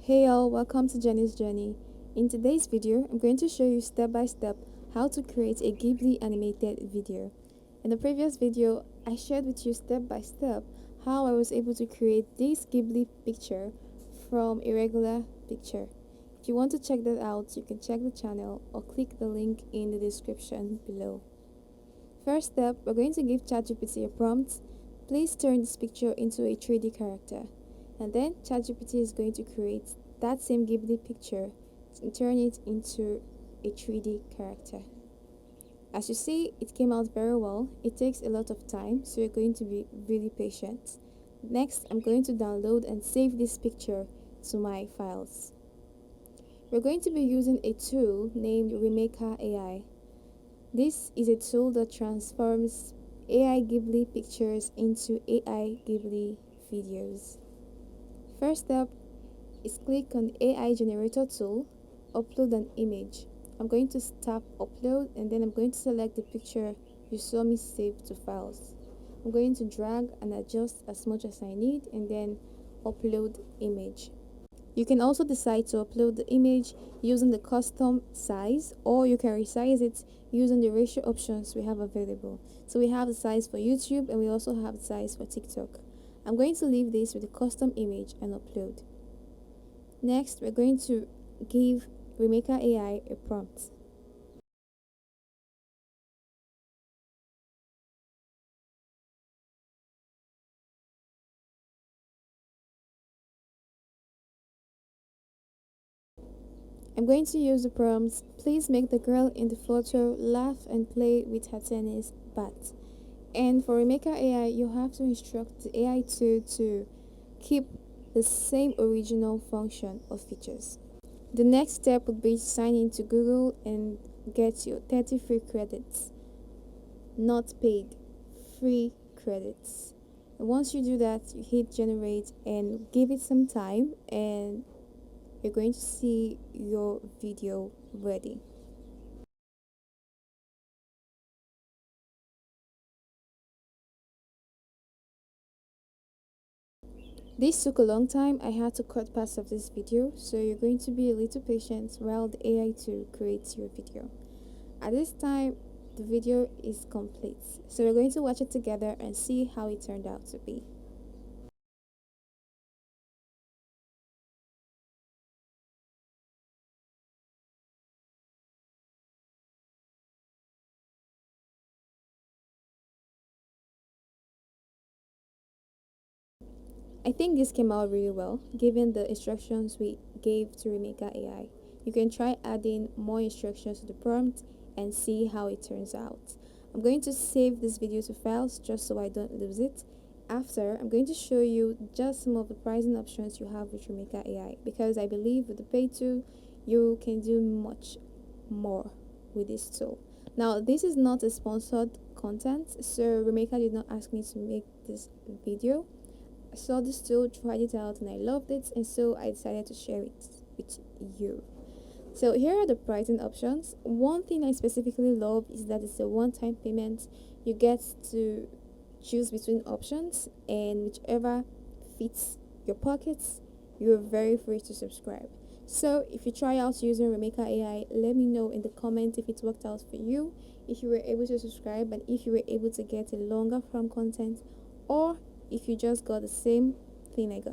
Hey all, welcome to Jenny's Journey. In today's video, I'm going to show you step by step how to create a Ghibli animated video. In the previous video, I shared with you step by step how I was able to create this Ghibli picture from a regular picture. If you want to check that out, you can check the channel or click the link in the description below. First step, we're going to give ChatGPT a prompt. Please turn this picture into a 3D character. And then ChatGPT is going to create that same Ghibli picture and turn it into a 3D character. As you see, it came out very well. It takes a lot of time, so you're going to be really patient. Next, I'm going to download and save this picture to my files. We're going to be using a tool named Remaker AI. This is a tool that transforms AI Ghibli pictures into AI Ghibli videos. First step is click on the AI generator tool, upload an image. I'm going to tap upload and then I'm going to select the picture you saw me save to files. I'm going to drag and adjust as much as I need and then upload image. You can also decide to upload the image using the custom size, or you can resize it using the ratio options we have available. So we have the size for YouTube and we also have the size for TikTok. I'm going to leave this with the custom image and upload. Next, we're going to give Remaker AI a prompt. I'm going to use the prompts. Please make the girl in the photo laugh and play with her tennis bat. And for Remaker AI, you have to instruct the AI tool to keep the same original function or features. The next step would be to sign in to Google and get your 30 free credits, not paid, free credits. And once you do that, you hit generate and give it some time and you're going to see your video ready. This took a long time. I had to cut parts of this video, so you're going to be a little patient while the AI tool creates your video. At this time, the video is complete, so we're going to watch it together and see how it turned out to be. I think this came out really well, given the instructions we gave to Remaker AI. You can try adding more instructions to the prompt and see how it turns out. I'm going to save this video to files just so I don't lose it. After, I'm going to show you just some of the pricing options you have with Remaker AI, because I believe with the paid tool, you can do much more with this tool. Now, this is not a sponsored content, so Remaker did not ask me to make this video. I saw this tool, tried it out, and I loved it, and so I decided to share it with you. So here are the pricing options. One thing I specifically love is that it's a one-time payment. You get to choose between options, and whichever fits your pockets, you're very free to subscribe. So if you try out using Remaker AI, let me know in the comment if it worked out for you, if you were able to subscribe, and if you were able to get a longer form content, or if you just got the same thing I got.